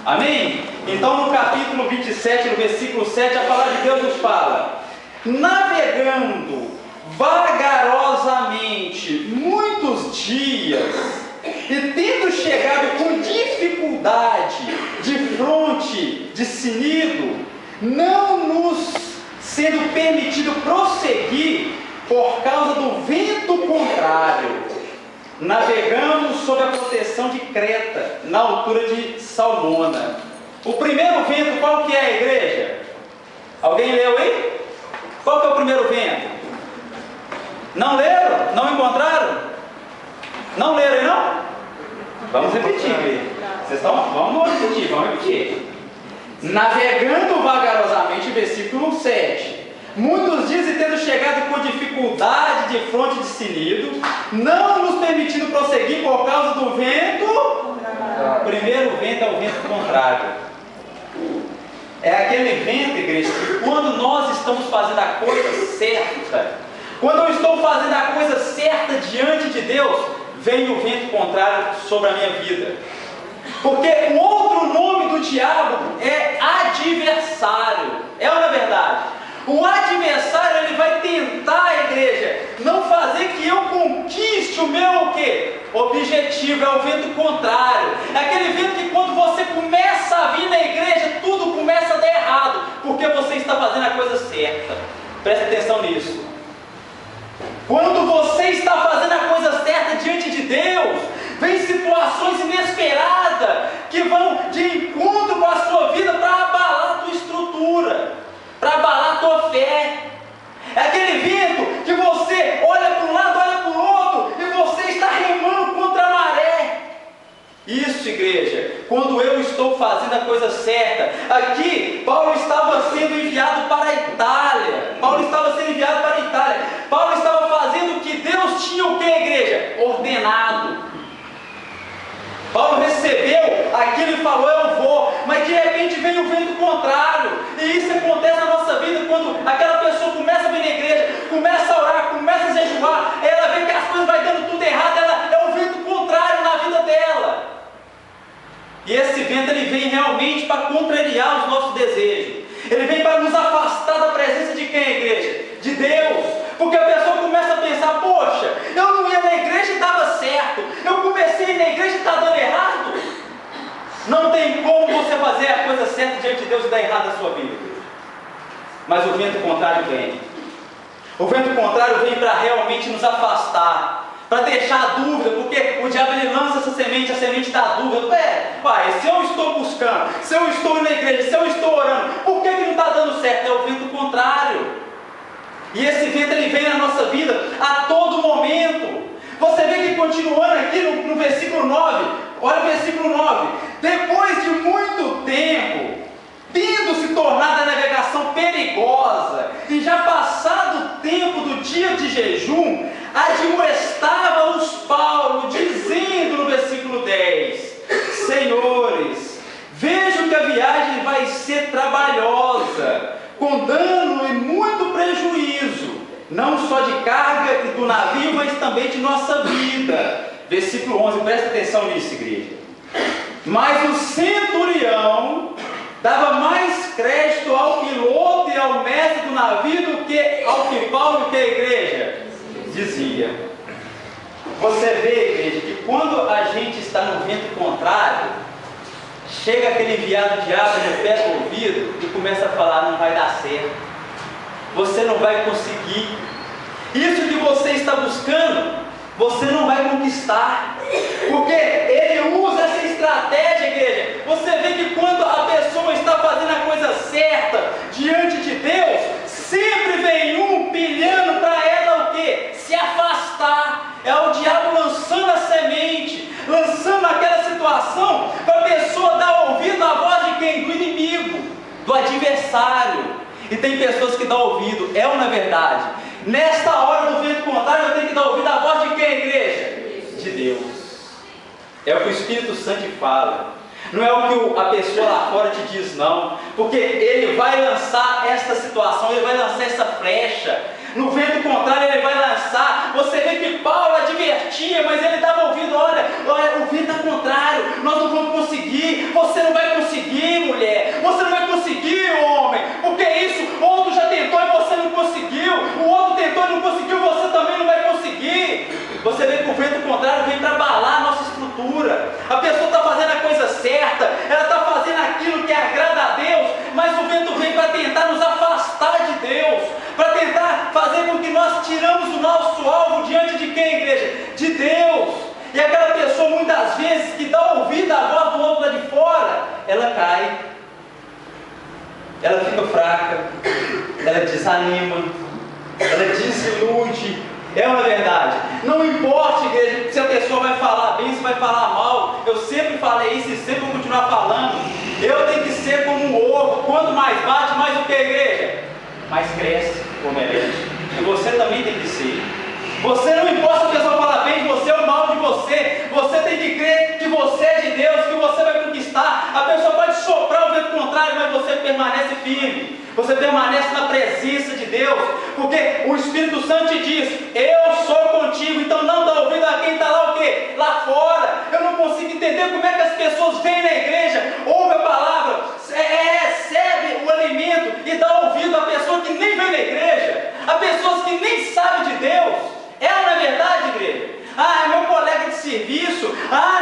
Amém? Então no capítulo 27, no versículo 7, a palavra de Deus nos fala: navegando vagarosamente muitos dias, e tendo chegado com dificuldade de fronte de Cnido, não nos sendo permitido prosseguir por causa do vento contrário, navegamos sob a proteção de Creta, na altura de Salmona. O primeiro vento, qual que é, a igreja? Alguém leu aí? Qual que é o primeiro vento? Não leram? Não encontraram? Não leram aí não? Vamos repetir, igreja. Vamos repetir. Navegando vagarosamente, versículo 7. Muitos dias e tendo chegado com dificuldade de fronte de Cnido, não nos permitindo prosseguir por causa do vento. O primeiro vento é o vento contrário. É aquele vento, igreja, que quando nós estamos fazendo a coisa certa, quando eu estou fazendo a coisa certa diante de Deus, vem o vento contrário sobre a minha vida. Porque o outro nome do diabo é adversário. É ou não é verdade? O adversário, ele vai tentar, igreja, não fazer que eu conquiste o meu o quê? Objetivo. É o vento contrário. É aquele vento que quando você começa a vir na igreja, tudo começa a dar errado, porque você está fazendo a coisa certa. Preste atenção nisso. Quando você está fazendo a coisa certa diante de Deus, vem situações inesperadas que vão de encontro com a sua vida para abalar a tua estrutura, para abalar a tua fé. É aquele vento que você olha para um lado, olha para o outro, e você está remando contra a maré. Isso, igreja, quando eu estou fazendo a coisa certa. Aqui, Paulo estava sendo enviado para a Itália. Paulo estava fazendo o que Deus tinha o que, igreja? Ordenado. Paulo recebeu aquilo e falou: eu vou. Mas de repente vem o vento contrário. E isso acontece na nossa vida quando aquela pessoa começa a vir na igreja, começa a orar, começa a jejuar, ela vê que as coisas vão dando tudo errado, é o vento contrário na vida dela. E esse vento, ele vem realmente para contrariar os nossos desejos. Ele vem para nos afastar da presença de quem, igreja? De Deus. Porque a pessoa começa a pensar: poxa, eu não ia na igreja e estava certo, eu comecei a ir na igreja e está dando errado. Não tem como você fazer a coisa certa diante de Deus e dar errado na sua vida. Mas o vento contrário vem. O vento contrário vem para realmente nos afastar, para deixar a dúvida, porque o diabo, ele lança essa semente, a semente da dúvida. Pai, se eu estou buscando, se eu estou indo na igreja, se eu estou orando, por que não está dando certo? É o vento contrário. E esse vento, ele vem na nossa vida a todo momento. Você vê que continuando aqui no versículo 9, olha o versículo 9: depois de muito tempo, tendo se tornado a navegação perigosa, e já passado o tempo do dia de jejum, admoestava-os Paulo, dizendo no versículo 10: senhores, vejo que a viagem vai ser trabalhosa, com dano e muito prejuízo, não só de carga e do navio, mas também de nossa vida. Versículo 11, presta atenção nisso, igreja. Mas o centurião dava mais crédito ao piloto e ao mestre do navio do que ao que Paulo e que a igreja dizia. Você vê, igreja, que quando a gente está no vento contrário, chega aquele enviado diabo no pé do ouvido e começa a falar: não vai dar certo, você não vai conseguir, isso que você está buscando, você não vai conquistar, porque ele usa essa estratégia, igreja. Você vê que quando a pessoa está fazendo a coisa certa diante de Deus, sempre vem um pilhando para ela o quê? Se afastar. É o diabo lançando a semente, lançando aquela situação para a pessoa dar ouvido à voz de quem? Do inimigo, do adversário. E tem pessoas que dão ouvido, é ou não é verdade? Nesta hora do vento contrário, eu tenho que dar ouvido à voz de quem, igreja? De Deus. É o que o Espírito Santo fala. Não é o que a pessoa lá fora te diz, não. Porque ele vai lançar esta situação, ele vai lançar essa flecha. No vento contrário ele vai lançar. Você vê que Paulo advertia, mas ele dava ouvido: olha, o vento é contrário, nós não vamos conseguir, você não vai conseguir. Você vê que o vento contrário vem para abalar a nossa estrutura. A pessoa está fazendo a coisa certa, ela está fazendo aquilo que agrada a Deus, mas o vento vem para tentar nos afastar de Deus, para tentar fazer com que nós tiramos o nosso alvo diante de quem, igreja? De Deus. E aquela pessoa, muitas vezes, que dá ouvido à voz do outro lá de fora, ela cai, ela fica fraca, ela desanima, ela desilude. É uma verdade. Não importa, igreja, se a pessoa vai falar bem, se vai falar mal. Eu sempre falei isso e sempre vou continuar falando. Eu tenho que ser como um ovo. Quanto mais bate, mais o que, igreja? Mais cresce, como merece. E você também tem que ser. Você, não importa se a pessoa falar bem de você ou mal de você. Você tem que crer que você é de Deus, que você vai conquistar. A pessoa pode soprar o vento contrário, mas você permanece firme. Você permanece na presença de Deus, porque o Espírito Santo te diz: eu sou contigo. Então não dá ouvido a quem está lá o quê? Lá fora. Eu não consigo entender como é que as pessoas vêm na igreja, ouvem a palavra, recebe o alimento e dá ouvido a pessoa que nem vem na igreja, a pessoas que nem sabem de Deus. Não é verdade, igreja? É meu colega de serviço.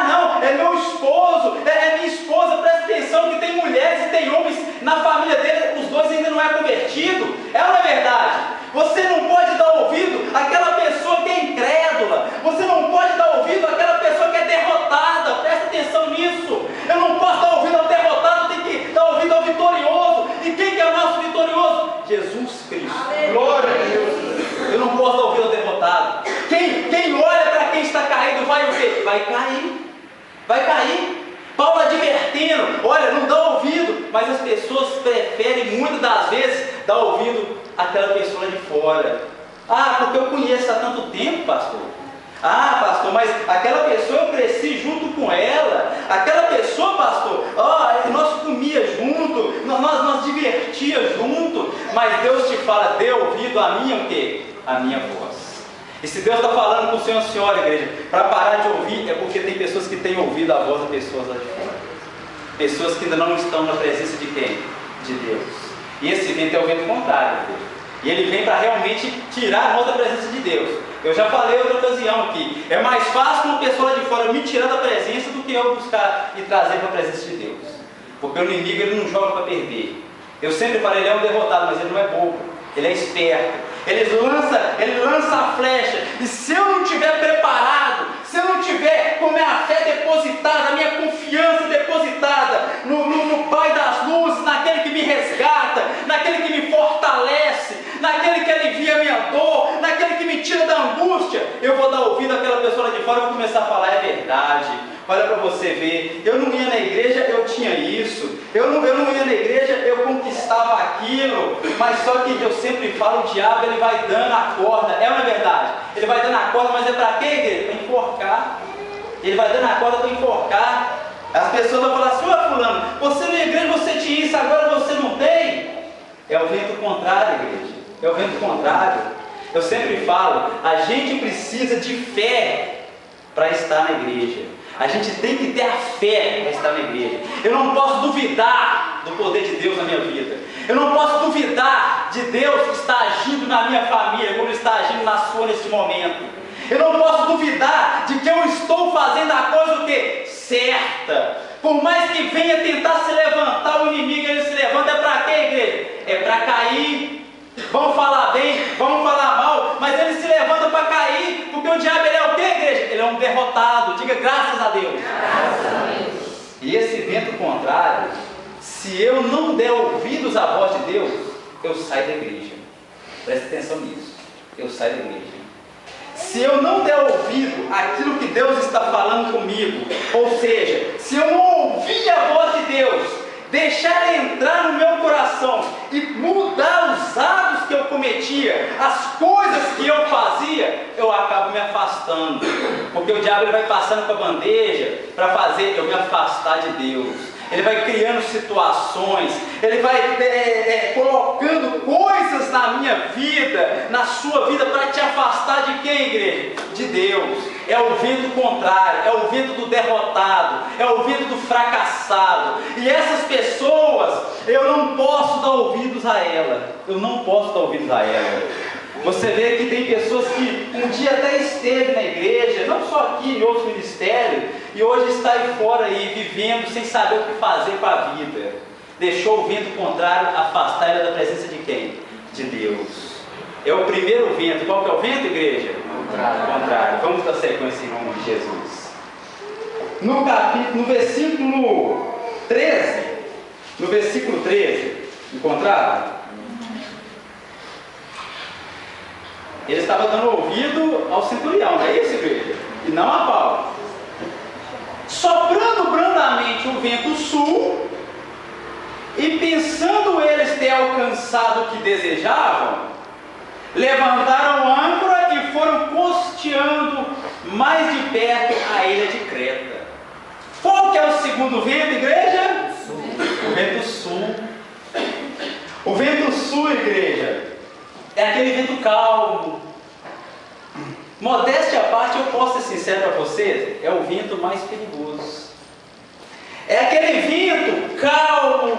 Não, é meu esposo, é minha esposa. Presta atenção que tem mulheres e tem homens na família dele, os dois ainda não é convertido. Não é verdade? Você não pode dar ouvido àquela pessoa que é incrédula. Você não pode dar ouvido àquela pessoa que é derrotada. Presta atenção nisso. Eu não posso dar ouvido ao derrotado, eu tenho que dar ouvido ao vitorioso. E quem que é o nosso vitorioso? Jesus Cristo. Glória a Deus. Eu não posso dar ouvido ao derrotado. Quem olha para quem está caído vai o quê? Vai cair. Vai cair. Paulo advertindo: olha, não dá ouvido. Mas as pessoas preferem muitas das vezes dar ouvido àquela pessoa lá de fora. Porque eu conheço há tanto tempo, pastor. Pastor, mas aquela pessoa eu cresci junto com ela. Aquela pessoa, pastor, nós comia junto, nós divertia junto. Mas Deus te fala: dê ouvido a minha o quê? A minha voz. E se Deus está falando com o senhor e a senhora, igreja, para parar de ouvir, é porque tem pessoas que têm ouvido a voz de pessoas lá de fora. Pessoas que ainda não estão na presença de quem? De Deus. E esse vento é o vento contrário, igreja. E ele vem para realmente tirar nós da presença de Deus. Eu já falei outra ocasião aqui. É mais fácil uma pessoa lá de fora me tirar da presença do que eu buscar e trazer para a presença de Deus. Porque o inimigo, ele não joga para perder. Eu sempre falei: ele é um derrotado, mas ele não é bobo. Ele é esperto. Ele lança a flecha. E se eu não estiver preparado, se eu não tiver com a minha fé depositada, a minha confiança depositada no Pai das luzes, naquele que me resgata, naquele que me fortalece, naquele que alivia a minha dor, naquele que me tira da angústia, eu vou dar ouvido àquela pessoa lá de fora e vou começar a falar: é verdade. Olha para você ver, eu não ia na igreja, eu tinha isso. Eu não ia na igreja, eu conquistava aquilo. Mas só que eu sempre falo, o diabo, ele vai dando a corda. É uma verdade. Ele vai dando a corda, mas é para quê, igreja? Para enforcar. Ele vai dando a corda para enforcar. As pessoas vão falar assim: fulano, você na igreja você tinha isso, agora você não tem. É o vento contrário, igreja. É o vento contrário. Eu sempre falo, a gente precisa de fé para estar na igreja. A gente tem que ter a fé para estar na igreja. Eu não posso duvidar do poder de Deus na minha vida. Eu não posso duvidar de Deus que está agindo na minha família, como Ele está agindo na sua nesse momento. Eu não posso duvidar de que eu estou fazendo a coisa o quê? Certa. Por mais que venha tentar se levantar o inimigo, ele se levanta. É para quê, igreja? É para cair. Vamos falar bem, vamos falar mal, mas ele se levanta para cair, porque o diabo, ele é o quê, igreja? Ele é um derrotado. Diga graças a Deus. Graças a Deus. E esse vento contrário, se eu não der ouvidos à voz de Deus, eu saio da igreja. Preste atenção nisso. Eu saio da igreja. Se eu não der ouvido àquilo que Deus está falando comigo, ou seja, se eu não ouvir a voz de Deus, deixar ele entrar no meu coração e mudar os atos que eu cometia, as coisas que eu fazia, eu acabo me afastando. Porque o diabo, ele vai passando com a bandeja para fazer eu me afastar de Deus. Ele vai criando situações, ele vai colocando coisas na minha vida, na sua vida, para te afastar de quem, igreja? De Deus. É o vento contrário, é o vento do derrotado, é o vento do fracassado. E essas pessoas, eu não posso dar ouvidos a ela. Eu não posso dar ouvidos a ela. Você vê que tem pessoas que um dia até esteve na igreja, não só aqui, em outros ministérios, e hoje está aí fora aí, vivendo sem saber o que fazer com a vida. Deixou o vento contrário afastar ela da presença de quem? De Deus. É o primeiro vento. Qual que é o vento, igreja? Contrário. Vamos dar sequência em nome de Jesus. No versículo 13, encontraram? Ele estava dando ouvido ao centurião, não é isso, igreja? E não a Paulo. Soprando brandamente o vento sul, e pensando eles ter alcançado o que desejavam, levantaram âncora e foram costeando mais de perto a ilha de Creta. Qual que é o segundo vento, igreja? O vento sul. O vento sul, igreja, é aquele vento calmo. Modéstia à parte, eu posso ser sincero para vocês, é o vento mais perigoso. É aquele vento calmo,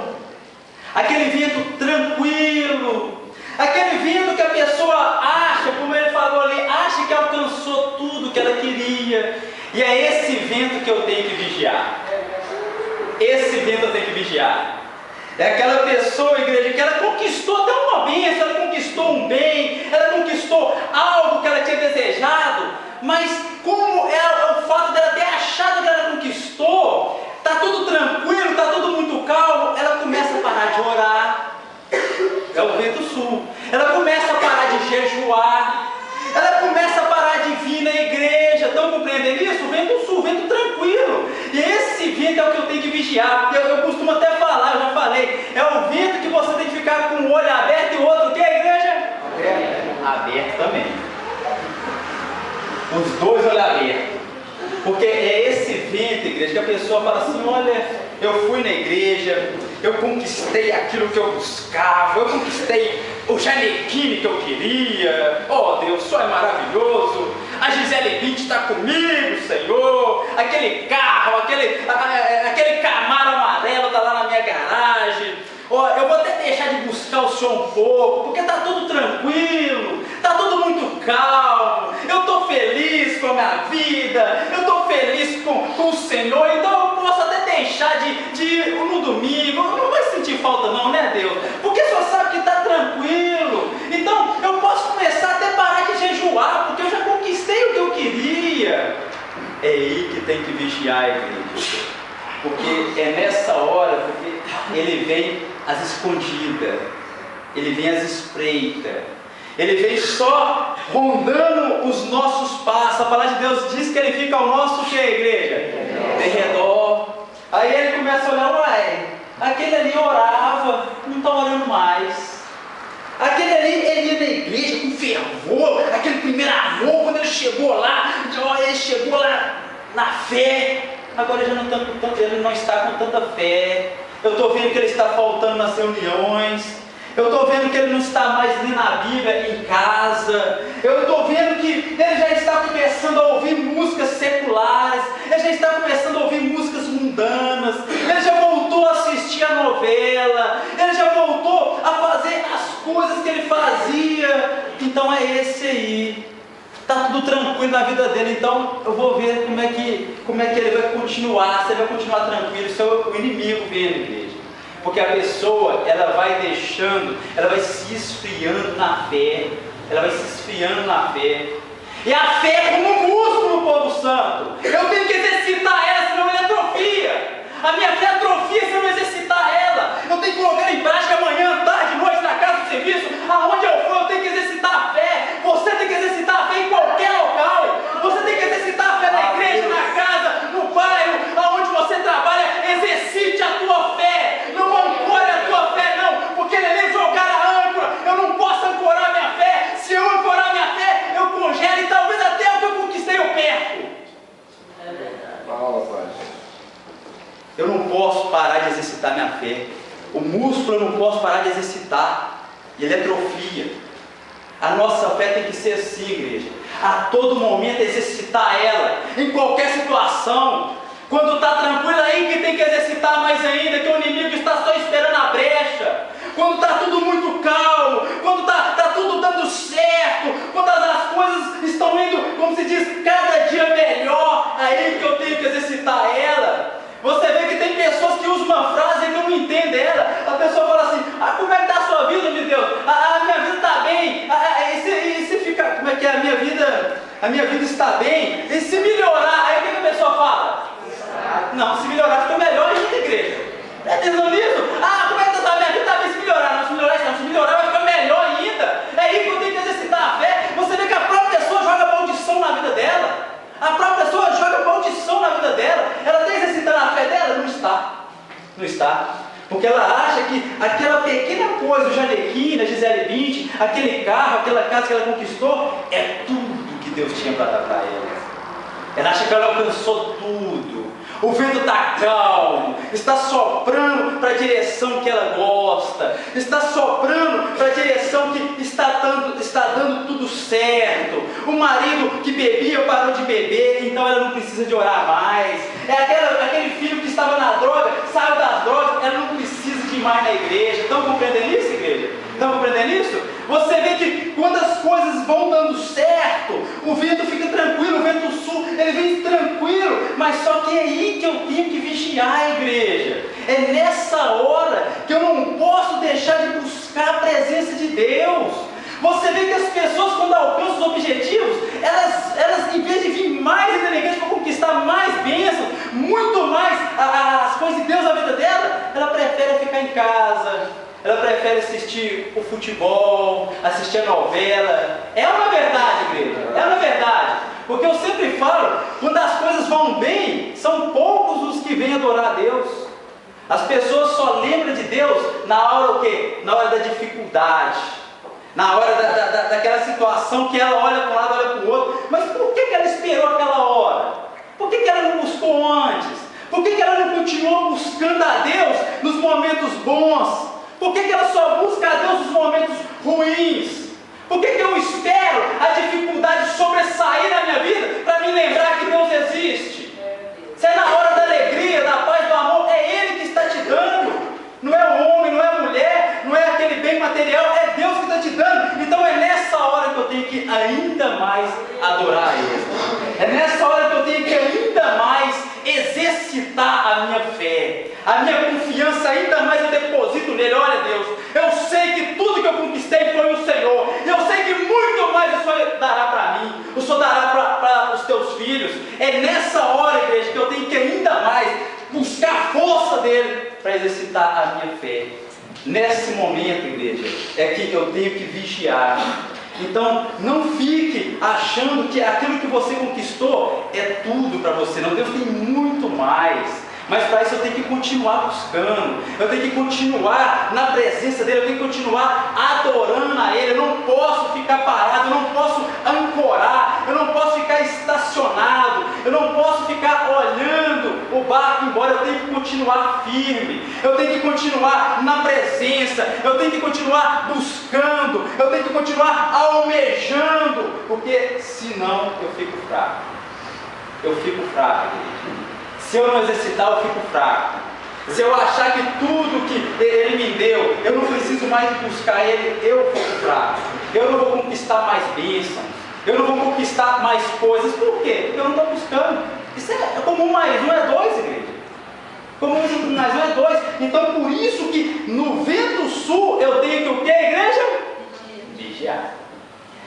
aquele vento tranquilo, aquele vento que a pessoa acha, como ele falou ali, acha que alcançou tudo que ela queria. E é esse vento que eu tenho que vigiar. Esse vento eu tenho que vigiar. É aquela pessoa, igreja, que ela conquistou até uma bênção, ela conquistou um bem, ela conquistou algo que ela tinha desejado, mas como é o fato dela ter achado que ela conquistou, está tudo tranquilo, está tudo muito calmo, ela começa a parar de orar. É o vento sul. Ela começa a parar de jejuar, ela começa a parar de vir na igreja. Estão compreendendo isso? O vento sul, o vento tranquilo. E esse vento é o que eu tenho que vigiar. Eu costumo até falar, eu já falei, é o vento que você tem que ficar com o olho aberto e o outro, o que, igreja? Aberto também. Os dois olhos abertos. Porque é esse vento, igreja, que a pessoa fala assim, olha, eu fui na igreja, eu conquistei aquilo que eu buscava, eu conquistei o Janequine que eu queria. Oh Deus, só é maravilhoso. A Gisele Bündchen está comigo, Senhor. Aquele carro, aquele Camaro amarelo está lá na minha garagem. Oh, eu vou até deixar de buscar o Senhor um pouco, porque está tudo tranquilo, está tudo muito calmo. Eu estou feliz com a minha vida, eu estou feliz com o Senhor, então eu posso até deixar de ir no domingo. Não vai sentir falta não, né, Deus? Porque só sabe que está tranquilo. Então eu posso começar até parar de jejuar, porque eu já conquistei o que eu queria. É aí que tem que vigiar a igreja. Porque é nessa hora, porque ele vem às escondidas, ele vem às espreitas, ele vem só rondando os nossos passos. A palavra de Deus diz que ele fica ao nosso que, igreja? Em redor. Aí ele começa a olhar, uai, aquele ali orava, não está orando mais. Aquele ali, ele ia na igreja com fervor, aquele primeiro amor, quando ele chegou lá na fé. Agora ele não está com tanta fé. Eu estou vendo que ele está faltando nas reuniões. Eu estou vendo que ele não está mais lendo a Bíblia em casa. Eu estou vendo que ele já está começando a ouvir músicas seculares. Ele já está começando a ouvir músicas mundanas. Ele já voltou a assistir a novela. Ele já voltou a fazer as coisas que ele fazia. Então é esse aí. Está tudo tranquilo na vida dele, então eu vou ver como é que ele vai continuar, se ele vai continuar tranquilo. Isso é o inimigo vendo, igreja. Porque a pessoa, ela vai deixando, ela vai se esfriando na fé, E a fé é como um músculo, povo santo. Eu tenho que exercitar ela, senão ele atrofia. A minha fé atrofia se eu não exercitar ela. Eu tenho que colocar em prática amanhã, tarde, noite, na casa do serviço, aonde eu for, eu tenho que exercitar a fé. Você tem que exercitar a fé em qualquer local. Você tem que exercitar a fé na igreja, na casa, no bairro, aonde você trabalha. Exercite a tua fé. Não ancore a tua fé, não, porque ele nem jogar a âncora. Eu não posso ancorar minha fé. Se eu ancorar minha fé, eu congelo e talvez até o que eu conquistei eu perco. É verdade. Fala, pai. Eu não posso parar de exercitar minha fé. O músculo eu não posso parar de exercitar. E ele atrofia. A nossa fé tem que ser assim, igreja. A todo momento exercitar ela. Em qualquer situação. Quando está tranquilo aí que tem que exercitar mais ainda. Que o inimigo está só esperando a brecha. Quando está tudo muito calmo. Quando está tudo dando certo. diz cada dia melhor, aí que eu tenho que exercitar ela. Você vê que tem pessoas que usam uma frase que eu não entendo ela. A pessoa fala assim: como é que está a sua vida, meu Deus? A minha vida está bem. E se fica, como é que é? A minha vida está bem. E se melhorar, aí o que a pessoa fala? Não, se melhorar fica melhor ainda, igreja. Está entendendo isso? Como é que está a minha vida? Está bem, se melhorar. Não, se melhorar vai ficar melhor ainda. É aí que eu tenho que exercitar a fé. Você vê que a própria pessoa joga maldição na vida dela. A própria pessoa joga maldição na vida dela. Ela está exercitando a fé dela? Não está. Não está. Porque ela acha que aquela pequena coisa, o Janequim, a Gisele Bündchen, aquele carro, aquela casa que ela conquistou, é tudo que Deus tinha para dar para ela. Ela acha que ela alcançou tudo. O vento está calmo, está soprando para a direção que ela gosta, está soprando para a direção que está dando tudo certo. O marido que bebia parou de beber, então ela não precisa de orar mais. É aquele filho que estava na droga, saiu das drogas, ela não precisa de ir mais na igreja. Estão compreendendo isso, igreja? Estão compreendendo isso? Você vê que quando as coisas vão dando certo, o vento fica tranquilo, o vento sul, ele vem tranquilo, mas só que é aí que eu tenho que vigiar a igreja. É nessa hora que eu não posso deixar de buscar a presença de Deus. Você vê que as pessoas, quando alcançam os objetivos, elas em vez de vir mais na igreja para conquistar mais bênçãos, muito mais as coisas de Deus na vida dela, ela prefere ficar em casa. Ela prefere assistir o futebol, assistir a novela. É uma verdade, igreja. É uma verdade. Porque eu sempre falo, quando as coisas vão bem, são poucos os que vêm adorar a Deus. As pessoas só lembram de Deus na hora o quê? Na hora da dificuldade. Na hora daquela situação que ela olha para um lado, olha para o outro. Mas por que ela esperou aquela hora? Por que ela não buscou antes? Por que ela não continuou buscando a Deus nos momentos bons? Por que ela só busca a Deus nos momentos ruins? Por que eu espero a dificuldade sobressair na minha vida para me lembrar que Deus existe? Se é na hora da alegria, da paz, do amor, é Ele que está te dando. Não é o homem, não é a mulher, não é aquele bem material, é Deus que está te dando. Então é nessa hora que eu tenho que ainda mais adorar Ele. É nessa hora que eu tenho que ainda mais exercitar a minha fé. A minha confiança ainda mais eu deposito nele. Olha, Deus, eu sei que tudo que eu conquistei foi o Senhor. Eu sei que muito mais o Senhor dará para mim. O Senhor dará para os teus filhos. É nessa hora, igreja, que eu tenho que ainda mais buscar a força dele para exercitar a minha fé. Nesse momento, igreja, é que eu tenho que vigiar. Então, não fique achando que aquilo que você conquistou é tudo para você. Não, Deus tem muito mais. Mas para isso eu tenho que continuar buscando, eu tenho que continuar na presença dele, eu tenho que continuar adorando a ele. Eu não posso ficar parado, eu não posso ancorar, eu não posso ficar estacionado, eu não posso ficar olhando o barco embora. Eu tenho que continuar firme, eu tenho que continuar na presença, eu tenho que continuar buscando, eu tenho que continuar almejando, porque senão eu fico fraco. Eu fico fraco, querido. Se eu não exercitar, eu fico fraco. Se eu achar que tudo que Ele me deu, eu não preciso mais buscar Ele, eu fico fraco. Eu não vou conquistar mais bênçãos. Eu não vou conquistar mais coisas. Por quê? Porque eu não estou buscando. Isso é comum, mais um é dois, igreja. Comum mais um é dois. Então, por isso que no vento sul eu tenho que o quê, igreja? Vigiar.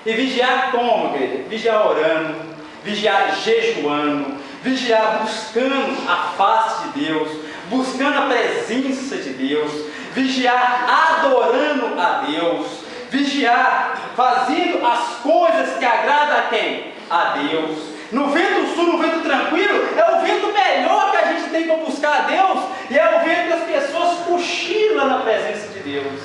E vigiar como, igreja? Vigiar orando, vigiar jejuando, vigiar buscando a face de Deus, buscando a presença de Deus, vigiar adorando a Deus, vigiar fazendo as coisas que agradam a quem? A Deus. No vento sul, no vento tranquilo, é o vento melhor que a gente tem para buscar a Deus, e é o vento que as pessoas cochilam na presença de Deus.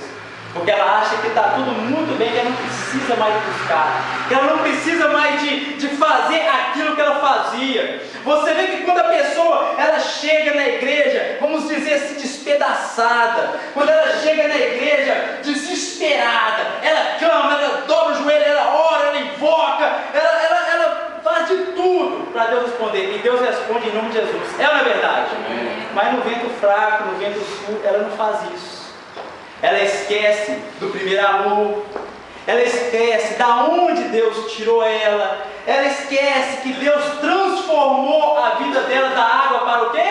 Porque ela acha que está tudo muito bem, que ela não precisa mais buscar, que ela não precisa mais de fazer aquilo que ela fazia. Você vê que quando a pessoa ela chega na igreja, vamos dizer assim, despedaçada, quando ela chega na igreja desesperada, ela clama, ela dobra o joelho, ela ora, ela invoca, ela faz de tudo para Deus responder, e Deus responde em nome de Jesus. É ou não é verdade? Mas no vento fraco, no vento sul, ela não faz isso. Ela esquece do primeiro amor, ela esquece da onde Deus tirou ela, ela esquece que Deus transformou a vida dela da água para o quê?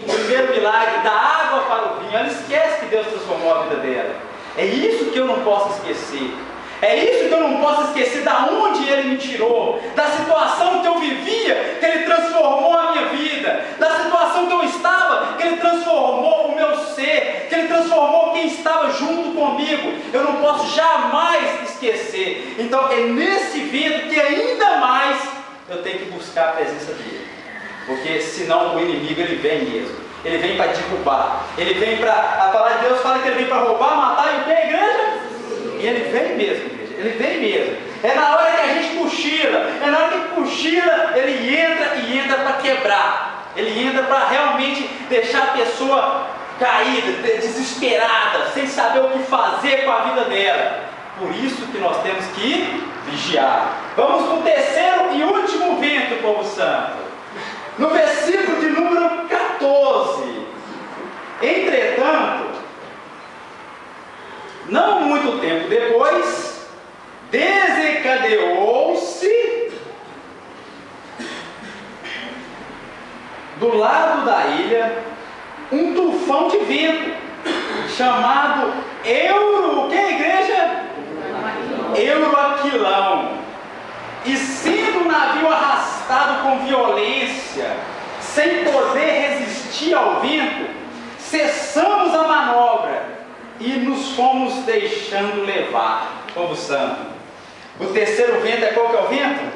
O primeiro milagre, da água para o vinho. Ela esquece que Deus transformou a vida dela. É isso que eu não posso esquecer. É isso que eu não posso esquecer, da onde Ele me tirou, da situação que eu vivia, que Ele transformou a minha vida, da situação que eu estava, que Ele transformou o meu ser, que Ele transformou quem estava junto comigo. Eu não posso jamais esquecer. Então é nesse vento que ainda mais eu tenho que buscar a presença dEle, porque senão o inimigo ele vem mesmo. Ele vem para derrubar, ele vem para, a palavra de Deus fala que ele vem para roubar, matar e o que, igreja? E ele vem mesmo, igreja, ele vem mesmo. É na hora que a gente cochila, é na hora que cochila, ele entra para quebrar. Ele entra para realmente deixar a pessoa caída, desesperada, sem saber o que fazer com a vida dela. Por isso que nós temos que vigiar. Vamos para o terceiro e último vento, povo santo. No versículo de número 14. Entretanto, não muito tempo depois, desencadeou-se do lado da ilha um tufão de vento, chamado o que, igreja? Euroaquilão. E sendo o navio arrastado com violência, sem poder resistir ao vento, cessamos a manobra e nos fomos deixando levar. Povo santo, o terceiro vento é qual que é o vento?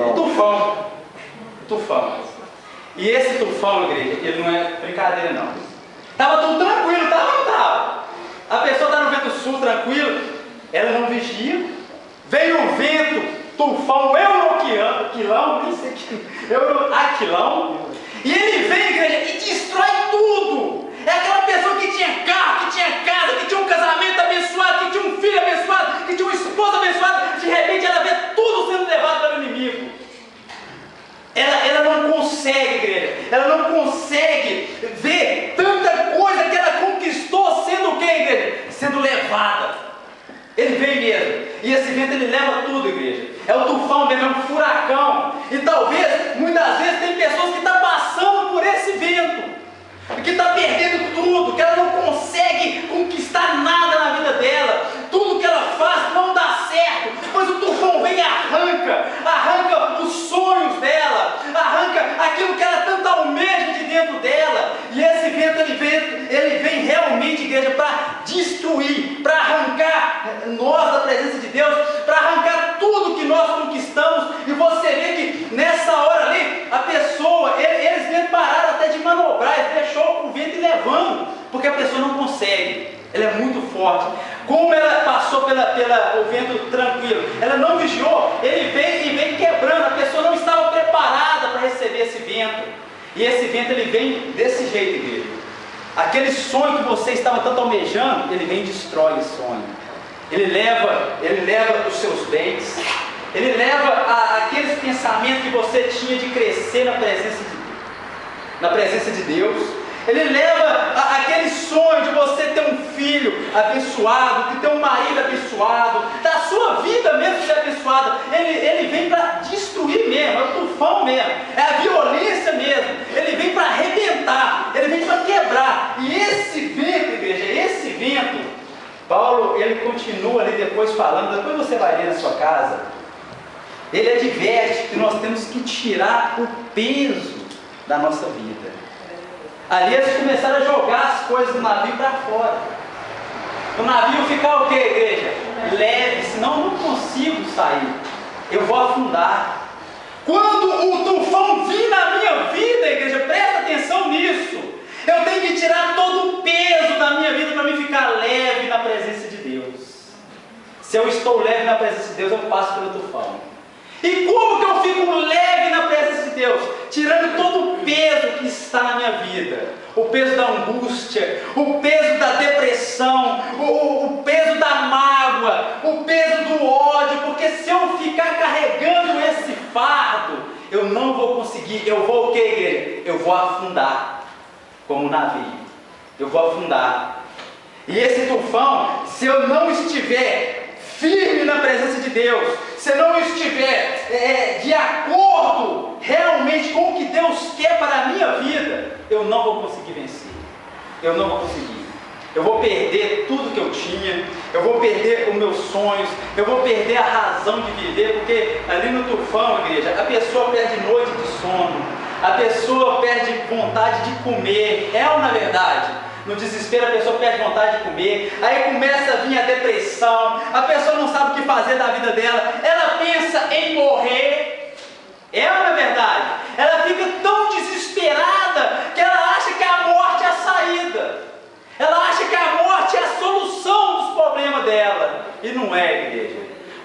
O tufão. O tufão. E esse tufão, igreja, ele não é brincadeira não. Estava tudo tranquilo, estava ou não estava? A pessoa está no vento sul, tranquilo, ela não vigia. Veio o vento, tufão, Euroaquilão, nem sei que, Euroaquilão, e ele vem, igreja, e destrói tudo. É aquela pessoa que tinha carro, que tinha casa, que tinha um casamento abençoado, que tinha um filho abençoado, que tinha uma esposa abençoada. De repente ela vê tudo sendo levado pelo inimigo. Ela não consegue, igreja, ela não consegue ver tanta coisa que ela conquistou sendo o que, igreja? Sendo levada. Ele vem mesmo, e esse vento ele leva tudo, igreja. É o tufão mesmo, é um furacão. E talvez, muitas vezes, tem pessoas que estão passando por esse vento, que está perdendo tudo, que ela não consegue conquistar nada na vida dela. Tudo que ela faz não dá certo, mas o tufão vem e arranca os sonhos dela, arranca aquilo que ela tanto almeja de dentro dela. E esse vento ele vem realmente, igreja, para destruir, para arrancar nós da presença de Deus, para arrancar tudo que nós conquistamos. E você vê que nessa hora ali, a pessoa, eles vêm parar até de manobrar, eles deixou o vento ir levando, porque a pessoa não consegue, ela é muito forte. Como ela passou pelo vento tranquilo, ela não vigiou, ele vem quebrando, a pessoa não estava preparada para receber esse vento. E esse vento ele vem desse jeito, igreja. Aquele sonho que você estava tanto almejando, ele vem e destrói esse sonho. Ele leva os seus bens, ele leva aqueles pensamentos que você tinha de crescer na presença de Deus. Ele leva aquele sonho de você ter um filho abençoado, de ter um marido abençoado, da sua vida mesmo ser abençoada. Ele vem para destruir mesmo, é o tufão mesmo, é a violência mesmo. Ele vem para arrebentar, ele vem para quebrar. E esse vento, igreja, esse vento, Paulo, ele continua ali depois falando, depois você vai ler na sua casa, ele adverte que nós temos que tirar o peso da nossa vida. Ali eles começaram a jogar as coisas do navio para fora. O navio ficar o que, igreja? Leve, senão eu não consigo sair. Eu vou afundar. Quando o tufão vir na minha vida, igreja, presta atenção nisso. Eu tenho que tirar todo o peso da minha vida para me ficar leve na presença de Deus. Se eu estou leve na presença de Deus, eu passo pelo tufão. E como que eu fico leve na presença de Deus? Tirando todo o peso que está na minha vida. O peso da angústia, o peso da depressão, o peso da mágoa, o peso do ódio. Porque se eu ficar carregando esse fardo, eu não vou conseguir. Eu vou o que, igreja? Eu vou afundar, como um navio. Eu vou afundar. E esse tufão, se eu não estiver firme na presença de Deus, se eu não estiver de acordo realmente com o que Deus quer para a minha vida, eu não vou conseguir vencer. Eu não vou conseguir. Eu vou perder tudo que eu tinha, eu vou perder os meus sonhos, eu vou perder a razão de viver, porque ali no tufão, igreja, a pessoa perde noite de sono, a pessoa perde vontade de comer, é ou não é verdade? No desespero a pessoa perde vontade de comer, aí começa a vir a depressão, a pessoa não sabe o que fazer da vida dela, ela pensa em morrer, é ou não é verdade? Ela fica tão desesperada que ela acha que a morte é a saída. Ela acha que a morte é a solução dos problemas dela. E não é, igreja.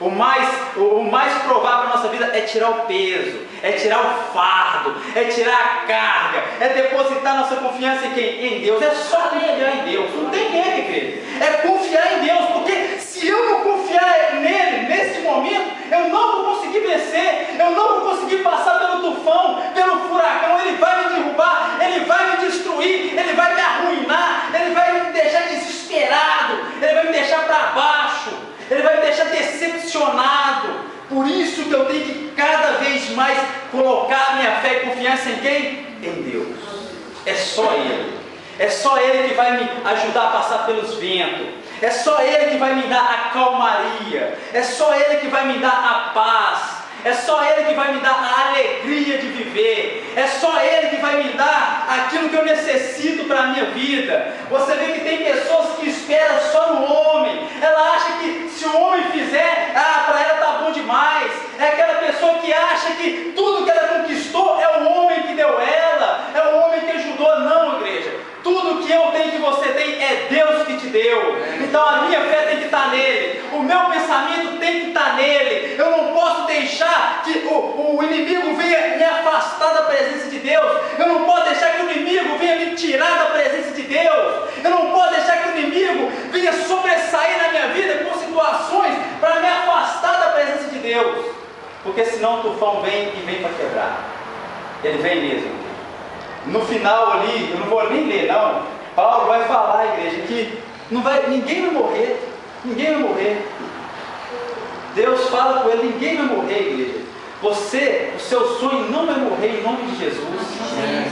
O mais provável na nossa vida é tirar o peso, é tirar o fardo, é tirar a carga, é depositar nossa confiança em quem? Em Deus. É só confiar em Deus. Não tem erro, igreja. É confiar em Deus, porque se eu não confiar nele nesse momento, eu não vou conseguir vencer, eu não vou conseguir passar pelo tufão, pelo furacão. Ele vai me derrubar, ele vai me destruir, ele vai me arruinar, ele vai me deixar desesperado, ele vai me deixar para baixo, ele vai me deixar decepcionado. Por isso que eu tenho que cada vez mais colocar minha fé e confiança em quem? Em Deus. É só Ele. É só Ele que vai me ajudar a passar pelos ventos. É só Ele que vai me dar a calmaria. É só Ele que vai me dar a paz. É só Ele que vai me dar a alegria de viver. É só Ele que vai me dar aquilo que eu necessito para a minha vida. Você vê que tem pessoas que esperam só no homem. Ela acha que se o homem fizer, para ela está bom demais. É aquela pessoa que acha que tudo que ela conquistou é o homem que deu ela, é o homem que ajudou. Não, igreja. Tudo que eu tenho que você tem é Deus que te deu. Então a minha fé tem que estar nele. O meu pensamento tem que estar nele. Eu não posso deixar que o inimigo venha me afastar da presença de Deus. Eu não posso deixar que o inimigo venha me tirar da presença de Deus. Eu não posso deixar que o inimigo venha sobressair na minha vida com situações para me afastar da presença de Deus. Porque senão o tufão vem e vem para quebrar. Ele vem mesmo. No final ali, eu não vou nem ler não, Paulo vai falar, igreja, que ninguém vai morrer, ninguém vai morrer. Deus fala com ele, ninguém vai morrer, igreja. O seu sonho não vai morrer em nome de Jesus.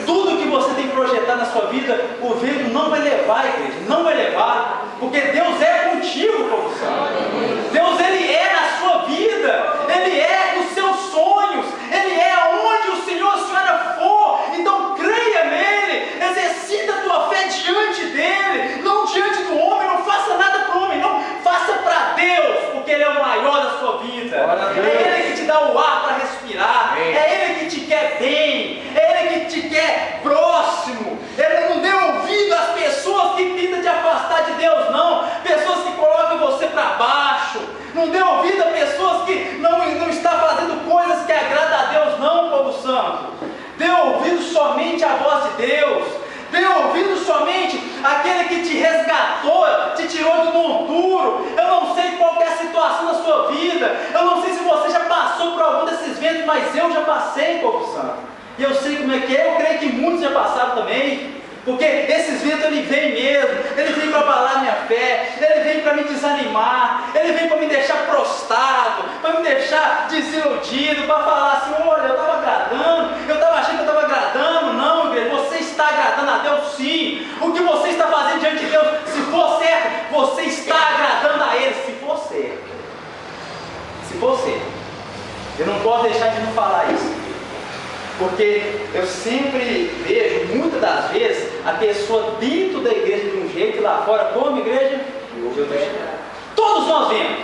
Tudo que você tem projetado na sua vida, o vento não vai levar, igreja, não vai levar, porque Deus é contigo, povo santo. Deus, Ele é na sua vida, Ele é nos seus sonhos, Ele é onde o Senhor, a senhora for. Então creia nele, exercita a tua fé diante dele, não diante do homem. Não faça nada para o homem, não, faça para Deus, porque Ele é o maior da sua vida. É Ele que te dá o ar para respirar, é Ele que te quer bem, é Ele que te quer próximo. Ele não deu ouvido às pessoas que tentam te afastar de Deus, não, pessoas que colocam você para baixo. Não dê ouvido a pessoas que não estão fazendo coisas que agradam a Deus, não, povo santo. Dê ouvido somente à voz de Deus. Dê ouvido somente àquele que te resgatou, te tirou do monturo. Eu não sei qual é a situação da sua vida. Eu não sei se você já passou por algum desses ventos, mas eu já passei, povo santo. E eu sei como é que é. Eu creio que muitos já passaram também. Porque esses ventos, ele vem mesmo, ele vem para abalar minha fé, ele vem para me desanimar, ele vem para me deixar prostrado, para me deixar desiludido, para falar assim: olha, eu estava agradando, eu estava achando que eu estava agradando. Não, igreja, você está agradando a Deus sim. O que você está fazendo diante de Deus, se for certo, você está agradando a Ele, se for certo. Se for certo. Eu não posso deixar de não falar isso. Porque eu sempre vejo, muitas das vezes, a pessoa dentro da igreja de um jeito e lá fora, como igreja, de outro jeito. Todos nós vemos.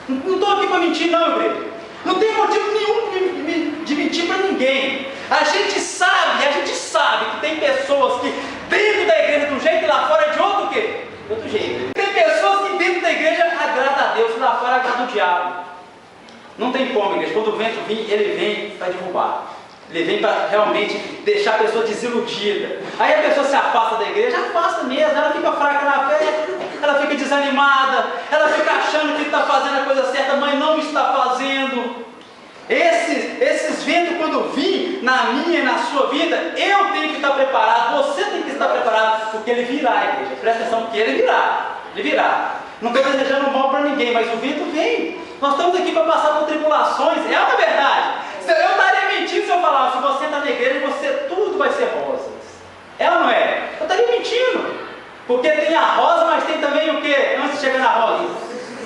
Não estou aqui para mentir não, igreja. Não tem motivo nenhum de mentir para ninguém. A gente sabe que tem pessoas que dentro da igreja de um jeito e lá fora é de outro quê? De outro jeito. Tem pessoas que dentro da igreja agradam a Deus e lá fora agrada o diabo. Não tem como, igreja. Quando o vento vir, ele vem para derrubar. Ele vem para realmente deixar a pessoa desiludida. Aí a pessoa se afasta da igreja, afasta mesmo, ela fica fraca na fé, ela fica desanimada, ela fica achando que está fazendo a coisa certa, mas não está fazendo. Esses ventos, quando vir na minha e na sua vida, eu tenho que estar preparado, você tem que estar preparado, porque ele virá, igreja. Presta atenção, que ele virá. Ele virá. Não estou desejando mal para ninguém, mas o vento vem. Nós estamos aqui para passar por tribulações. É uma verdade. Eu estaria mentindo se eu falasse, se você está na igreja, tudo vai ser rosas. É ou não é? Eu estaria mentindo. Porque tem a rosa, mas tem também o que? Antes de chegar na rosa?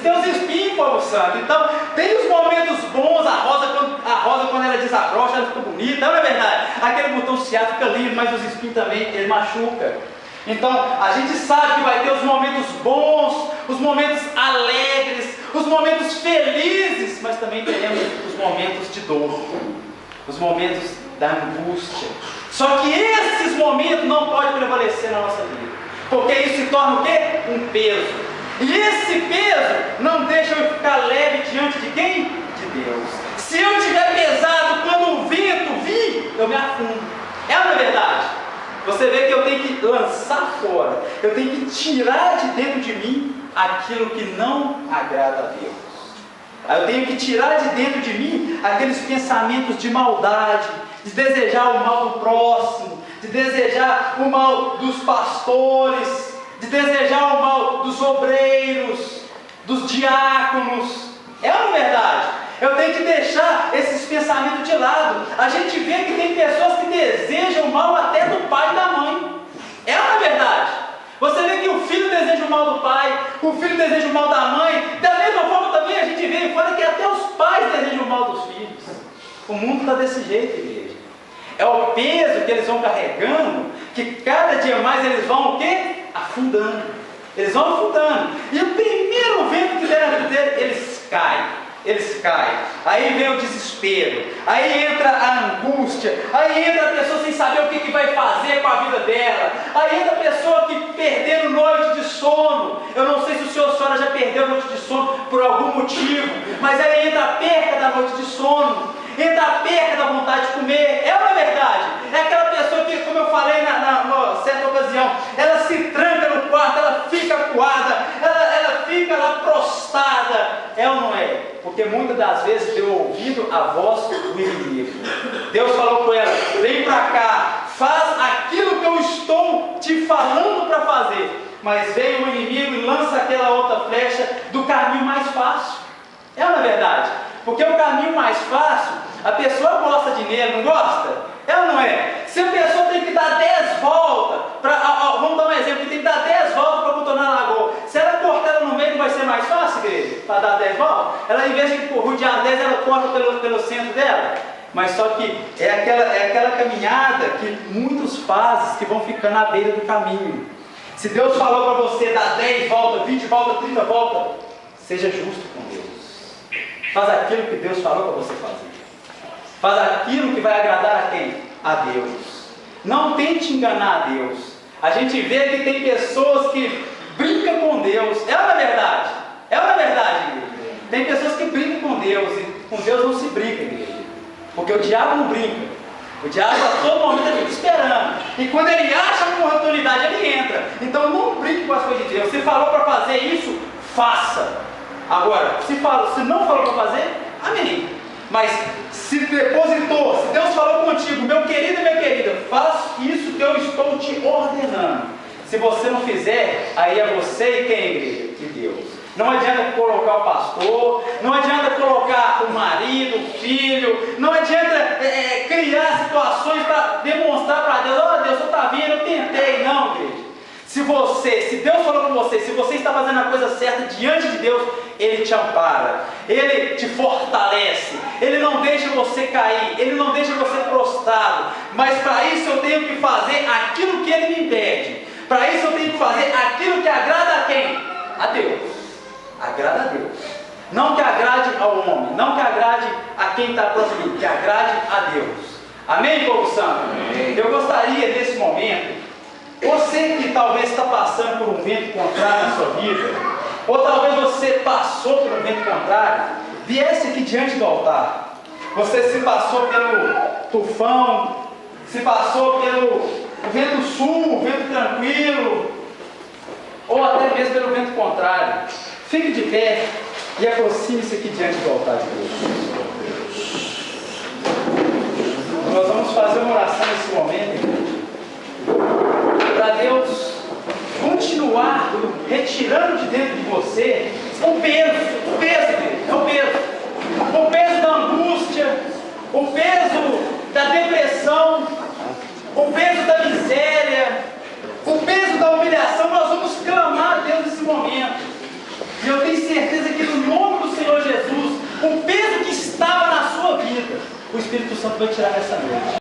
Tem os espinhos, povo santo. Então, tem os momentos bons, a rosa quando ela desabrocha, ela fica bonita, não é verdade? Aquele botão se abre, fica lindo, mas os espinhos também, ele machuca. Então, a gente sabe que vai ter os momentos bons, os momentos alegres, os momentos felizes, mas também teremos os momentos de dor, os momentos da angústia. Só que esses momentos não podem prevalecer na nossa vida, porque isso se torna o quê? Um peso. E esse peso não deixa eu ficar leve diante de quem? De Deus. Se eu estiver pesado, quando o vento vir, eu me afundo. É uma verdade. Você vê que eu tenho que lançar fora, eu tenho que tirar de dentro de mim aquilo que não agrada a Deus. Eu tenho que tirar de dentro de mim aqueles pensamentos de maldade, de desejar o mal do próximo, de desejar o mal dos pastores, de desejar o mal dos obreiros, dos diáconos. É uma verdade. Eu tenho que deixar esses pensamentos de lado. A gente vê que tem pessoas que desejam o mal até do pai e da mãe. É uma verdade. Você vê que o filho deseja o mal do pai, o filho deseja o mal da mãe. Da mesma forma também a gente vê fora que até os pais desejam o mal dos filhos. O mundo está desse jeito, igreja. É o peso que eles vão carregando, que cada dia mais eles vão o quê? Afundando. Eles vão afundando. E o primeiro vento que der na vida deles, eles caem. Eles caem, aí vem o desespero, aí entra a angústia, aí entra a pessoa sem saber o que vai fazer com a vida dela, aí entra a pessoa que perdeu noite de sono. Eu não sei se o senhor ou a senhora já perdeu noite de sono por algum motivo, mas aí entra a perca da noite de sono, entra a perca da vontade de comer. É uma verdade. É aquela pessoa que, como eu falei na certa ocasião, ela se tranca no quarto, ela fica acuada, ela fica lá prostrada. É ou não é? Porque muitas das vezes deu ouvido à voz do inimigo. Deus falou com ela: vem para cá, faz aquilo que eu estou te falando para fazer. Mas veio o inimigo e lança aquela outra flecha do caminho mais fácil. É uma verdade. Porque o caminho mais fácil, a pessoa gosta de nele, não gosta? É ou não é? Se a pessoa tem que dar 10 voltas, vamos dar um exemplo, tem que dar 10 voltas para contornar a lagoa. Se ela cortar ela no meio, não vai ser mais fácil, igreja? Para dar 10 voltas? Ela, em vez de rodear 10, ela corta pelo centro dela. Mas só que é aquela caminhada que muitos fazem, que vão ficando à beira do caminho. Se Deus falou para você dar 10 voltas, 20 voltas, 30 voltas, seja justo com Deus. Faz aquilo que Deus falou para você fazer. Faz aquilo que vai agradar a quem? A Deus. Não tente enganar a Deus. A gente vê que tem pessoas que brincam com Deus. É uma verdade. É uma verdade, igreja. Tem pessoas que brincam com Deus. E com Deus não se brinca, igreja. Porque o diabo não brinca. O diabo a todo momento fica esperando. E quando ele acha uma oportunidade, ele entra. Então não brinque com as coisas de Deus. Se falou para fazer isso, faça. Agora, se não falou para fazer, amém. Mas se depositou, se Deus falou contigo, meu querido e minha querida, faz isso que eu estou te ordenando. Se você não fizer, aí é você e quem, igreja? E Deus. Não adianta colocar o pastor, não adianta colocar o marido, o filho, não adianta criar situações para demonstrar para Deus: ó, Deus, você está vendo, eu tentei. Não, igreja. Se Deus falou com você, se você está fazendo a coisa certa diante de Deus, Ele te ampara, Ele te fortalece, Ele não deixa você cair, Ele não deixa você prostrado. Mas para isso eu tenho que fazer aquilo que Ele me pede. Para isso eu tenho que fazer aquilo que agrada a quem? A Deus. Agrada a Deus. Não que agrade ao homem, não que agrade a quem está próximo de mim, que agrade a Deus. Amém, povo santo? Amém. Eu gostaria nesse momento, você que talvez está passando por um vento contrário na sua vida, ou talvez você passou por um vento contrário, viesse aqui diante do altar. Você se passou pelo tufão, se passou pelo vento sul, vento tranquilo, ou até mesmo pelo vento contrário. Fique de pé e aproxime-se aqui diante do altar de Deus. Nós vamos fazer uma oração nesse momento, para Deus continuar retirando de dentro de você O peso, é o peso. O peso da angústia, o peso da depressão, o peso da miséria, o peso da humilhação. Nós vamos clamar a Deus nesse momento. E eu tenho certeza que no nome do Senhor Jesus, o peso que estava na sua vida, o Espírito Santo vai tirar nessa noite.